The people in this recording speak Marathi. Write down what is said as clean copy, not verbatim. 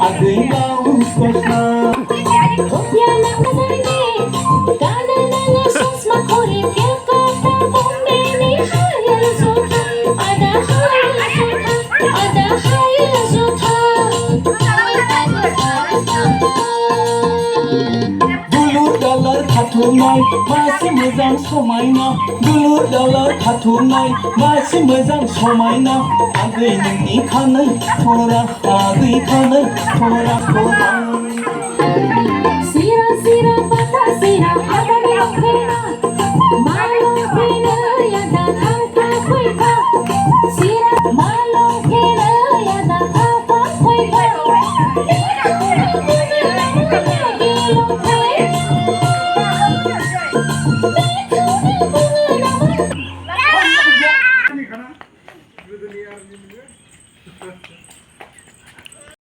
आगै Gauss कसमा Kopiana mazarne, kana nala sosma kore Calcutta, Bombay ni hayal zota, ada hayal zota. दुलुर दालार थाथुनाय मासे मोजां समायना दुलुर दालार थाथुनाय मासे मोजां समायना आगै नोंनि खानाय थरा आगै खानाय थरा थरा Sira sira bata sira, ada ni okena.